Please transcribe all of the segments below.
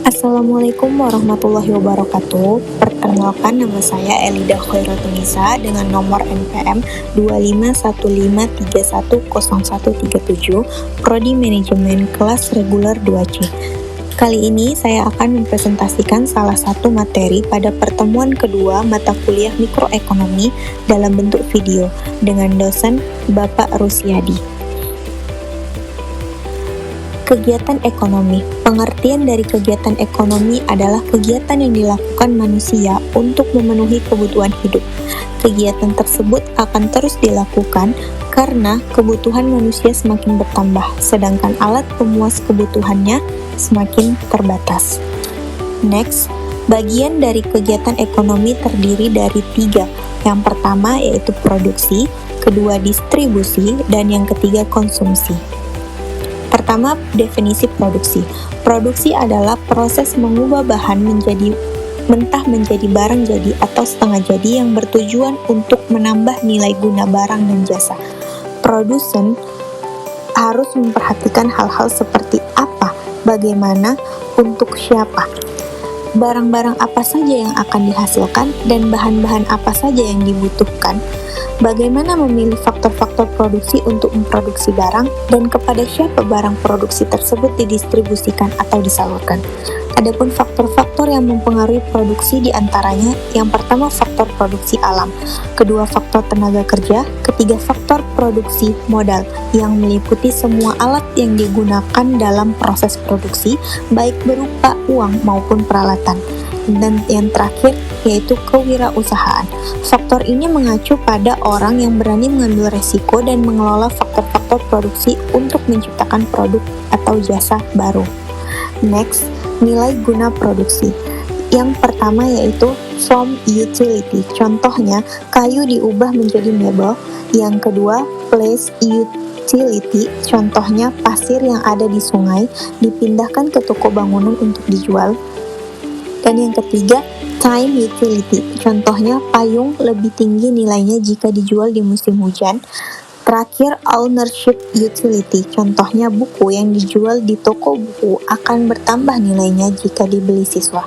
Assalamualaikum warahmatullahi wabarakatuh. Perkenalkan, nama saya Elida Khairutunisa dengan nomor NPM 2515310137, Prodi Manajemen kelas reguler 2C. Kali ini saya akan mempresentasikan salah satu materi pada pertemuan kedua mata kuliah mikroekonomi dalam bentuk video dengan dosen Bapak Rusyadi. Kegiatan ekonomi. Pengertian dari kegiatan ekonomi adalah kegiatan yang dilakukan manusia untuk memenuhi kebutuhan hidup. Kegiatan tersebut akan terus dilakukan karena kebutuhan manusia semakin bertambah, sedangkan alat pemuas kebutuhannya semakin terbatas. Next, bagian dari kegiatan ekonomi terdiri dari 3. Yang pertama yaitu produksi, kedua distribusi, dan yang ketiga konsumsi. Pertama, definisi produksi. Produksi adalah proses mengubah bahan menjadi mentah menjadi barang jadi atau setengah jadi yang bertujuan untuk menambah nilai guna barang dan jasa. Produsen harus memperhatikan hal-hal seperti apa, bagaimana, untuk siapa, barang-barang apa saja yang akan dihasilkan, dan bahan-bahan apa saja yang dibutuhkan, bagaimana memilih faktor-faktor produksi untuk memproduksi barang, dan kepada siapa barang produksi tersebut didistribusikan atau disalurkan. Adapun faktor-faktor yang mempengaruhi produksi diantaranya, yang pertama faktor produksi alam, kedua faktor tenaga kerja, ketiga faktor produksi modal yang meliputi semua alat yang digunakan dalam proses produksi, baik berupa uang maupun peralatan. Dan yang terakhir yaitu kewirausahaan. Faktor ini mengacu pada orang yang berani mengambil resiko dan mengelola faktor-faktor produksi untuk menciptakan produk atau jasa baru. Next, nilai guna produksi. Yang pertama yaitu from utility. Contohnya, kayu diubah menjadi mebel. Yang kedua, place utility. Contohnya, pasir yang ada di sungai dipindahkan ke toko bangunan untuk dijual. Dan yang ketiga, time utility. Contohnya, payung lebih tinggi nilainya jika dijual di musim hujan. Terakhir, ownership utility. Contohnya, buku yang dijual di toko buku akan bertambah nilainya jika dibeli siswa.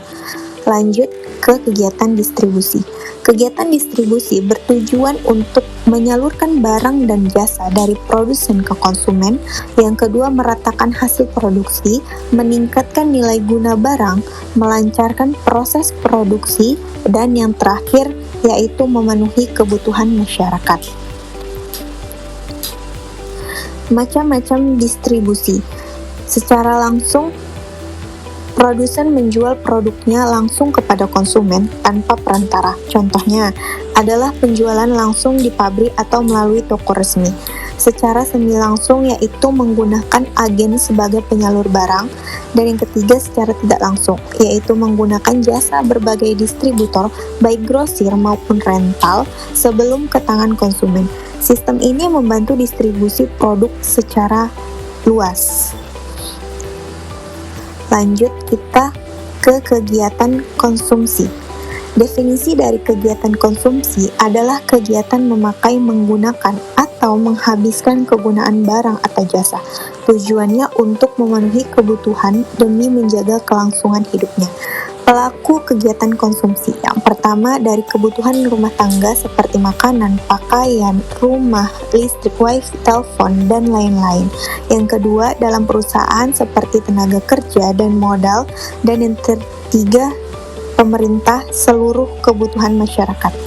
Lanjut ke kegiatan distribusi. Kegiatan distribusi bertujuan untuk menyalurkan barang dan jasa dari produsen ke konsumen. Yang kedua, meratakan hasil produksi, meningkatkan nilai guna barang, melancarkan proses produksi, dan yang terakhir yaitu memenuhi kebutuhan masyarakat. Macam-macam distribusi. Secara langsung, produsen menjual produknya langsung kepada konsumen tanpa perantara. Contohnya adalah penjualan langsung di pabrik atau melalui toko resmi. Secara semi langsung yaitu menggunakan agen sebagai penyalur barang. Dan yang ketiga secara tidak langsung yaitu menggunakan jasa berbagai distributor baik grosir maupun rental sebelum ke tangan konsumen. Sistem ini membantu distribusi produk secara luas. Lanjut kita ke kegiatan konsumsi. Definisi dari kegiatan konsumsi adalah kegiatan memakai, menggunakan, atau menghabiskan kegunaan barang atau jasa. Tujuannya untuk memenuhi kebutuhan demi menjaga kelangsungan hidupnya. Pelaku kegiatan konsumsi yang pertama dari kebutuhan rumah tangga seperti makanan, pakaian, rumah, listrik, wifi, telepon, dan lain-lain. Yang kedua dalam perusahaan seperti tenaga kerja dan modal. Dan yang ketiga pemerintah seluruh kebutuhan masyarakat.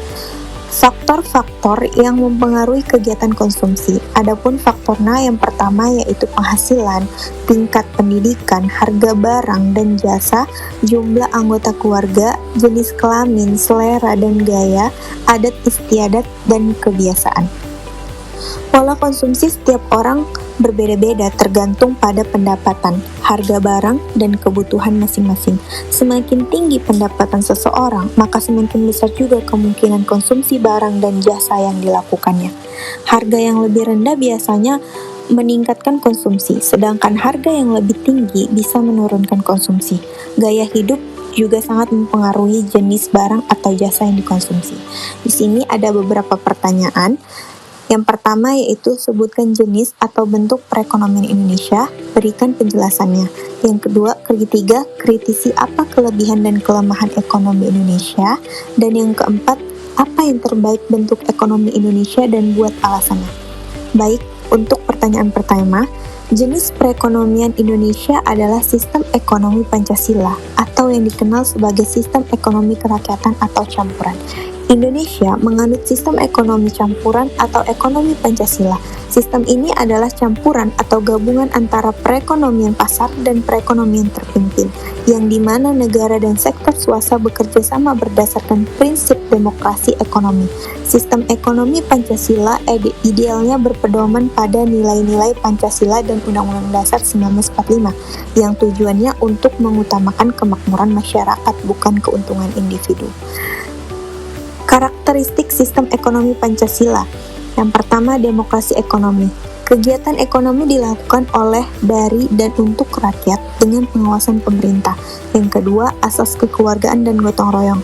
Faktor-faktor yang mempengaruhi kegiatan konsumsi. Adapun faktornya yang pertama yaitu penghasilan, tingkat pendidikan, harga barang dan jasa, jumlah anggota keluarga, jenis kelamin, selera dan gaya, adat istiadat dan kebiasaan. Pola konsumsi setiap orang berbeda-beda tergantung pada pendapatan, harga barang, dan kebutuhan masing-masing. Semakin tinggi pendapatan seseorang, maka semakin besar juga kemungkinan konsumsi barang dan jasa yang dilakukannya. Harga yang lebih rendah biasanya meningkatkan konsumsi, sedangkan harga yang lebih tinggi bisa menurunkan konsumsi. Gaya hidup juga sangat mempengaruhi jenis barang atau jasa yang dikonsumsi. Di sini ada beberapa pertanyaan. Yang pertama yaitu sebutkan jenis atau bentuk perekonomian Indonesia, berikan penjelasannya. Yang ketiga, kritisi apa kelebihan dan kelemahan ekonomi Indonesia. Dan yang keempat, apa yang terbaik bentuk ekonomi Indonesia dan buat alasannya. Baik, untuk pertanyaan pertama, jenis perekonomian Indonesia adalah sistem ekonomi Pancasila atau yang dikenal sebagai sistem ekonomi kerakyatan atau campuran. Indonesia menganut sistem ekonomi campuran atau ekonomi Pancasila. Sistem ini adalah campuran atau gabungan antara perekonomian pasar dan perekonomian terpimpin, yang dimana negara dan sektor swasta bekerja sama berdasarkan prinsip demokrasi ekonomi. Sistem ekonomi Pancasila idealnya berpedoman pada nilai-nilai Pancasila dan Undang-Undang Dasar 1945, yang tujuannya untuk mengutamakan kemakmuran masyarakat, bukan keuntungan individu. Karakteristik sistem ekonomi Pancasila. Yang pertama, demokrasi ekonomi. Kegiatan ekonomi dilakukan oleh, dari, dan untuk rakyat dengan pengawasan pemerintah. Yang kedua, asas kekeluargaan dan gotong royong,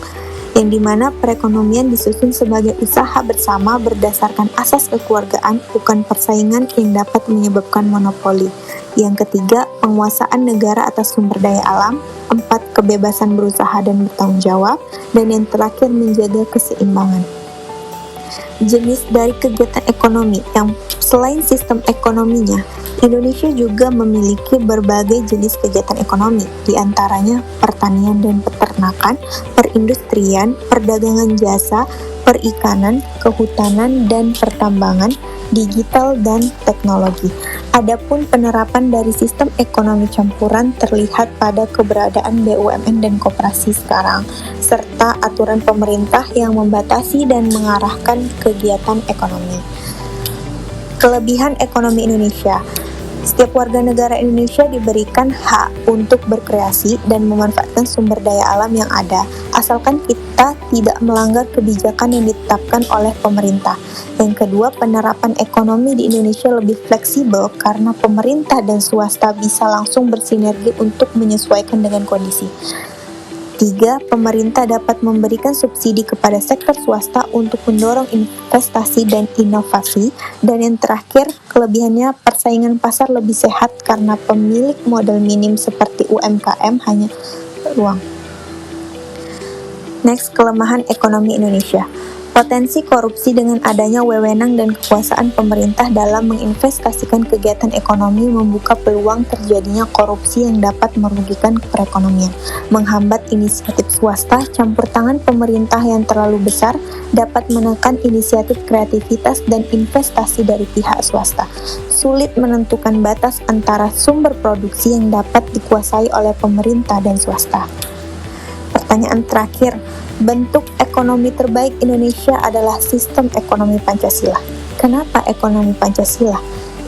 yang dimana perekonomian disusun sebagai usaha bersama berdasarkan asas kekeluargaan, bukan persaingan yang dapat menyebabkan monopoli. Yang ketiga, penguasaan negara atas sumber daya alam. 4. Kebebasan berusaha dan bertanggung jawab. Dan yang terakhir, menjaga keseimbangan. Jenis dari kegiatan ekonomi. Yang selain sistem ekonominya, Indonesia juga memiliki berbagai jenis kegiatan ekonomi, di antaranya pertanian dan peternakan, perindustrian, perdagangan jasa, perikanan, kehutanan dan pertambangan, digital dan teknologi. Adapun penerapan dari sistem ekonomi campuran terlihat pada keberadaan BUMN dan koperasi sekarang, serta aturan pemerintah yang membatasi dan mengarahkan kegiatan ekonomi. Kelebihan ekonomi Indonesia. Setiap warga negara Indonesia diberikan hak untuk berkreasi dan memanfaatkan sumber daya alam yang ada, asalkan kita tidak melanggar kebijakan yang ditetapkan oleh pemerintah. Yang kedua, penerapan ekonomi di Indonesia lebih fleksibel karena pemerintah dan swasta bisa langsung bersinergi untuk menyesuaikan dengan kondisi. 3. Pemerintah dapat memberikan subsidi kepada sektor swasta untuk mendorong investasi dan inovasi. Dan yang terakhir, kelebihannya persaingan pasar lebih sehat karena pemilik modal minim seperti UMKM hanya ruang. Next, kelemahan ekonomi Indonesia. Potensi korupsi dengan adanya wewenang dan kekuasaan pemerintah dalam menginvestasikan kegiatan ekonomi membuka peluang terjadinya korupsi yang dapat merugikan perekonomian, menghambat inisiatif swasta. Campur tangan pemerintah yang terlalu besar dapat menekan inisiatif kreativitas dan investasi dari pihak swasta. Sulit menentukan batas antara sumber produksi yang dapat dikuasai oleh pemerintah dan swasta. Pertanyaan terakhir, bentuk ekonomi terbaik Indonesia adalah sistem ekonomi Pancasila. Kenapa ekonomi Pancasila?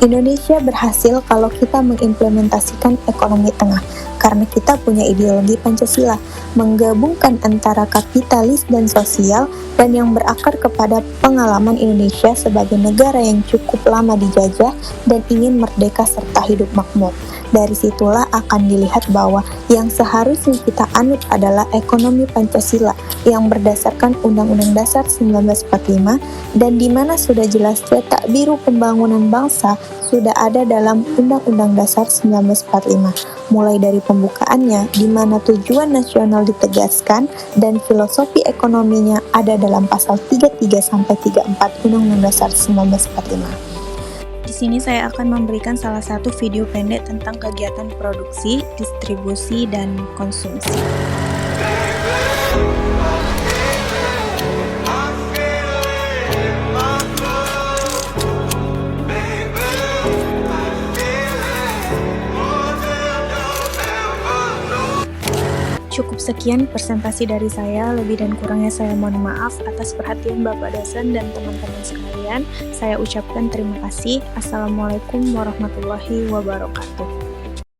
Indonesia berhasil kalau kita mengimplementasikan ekonomi tengah, karena kita punya ideologi Pancasila, menggabungkan antara kapitalis dan sosial, dan yang berakar kepada pengalaman Indonesia sebagai negara yang cukup lama dijajah dan ingin merdeka serta hidup makmur. Dari situlah akan dilihat bahwa yang seharusnya kita anut adalah ekonomi Pancasila yang berdasarkan Undang-Undang Dasar 1945, dan di mana sudah jelas cetak biru pembangunan bangsa sudah ada dalam Undang-Undang Dasar 1945, mulai dari pembukaannya di mana tujuan nasional ditegaskan dan filosofi ekonominya ada dalam pasal 33-34 Undang-Undang Dasar 1945. Di sini saya akan memberikan salah satu video pendek tentang kegiatan produksi, distribusi, dan konsumsi. Cukup sekian presentasi dari saya, lebih dan kurangnya saya mohon maaf atas perhatian Bapak dosen dan teman-teman sekalian. Saya ucapkan terima kasih. Assalamualaikum warahmatullahi wabarakatuh.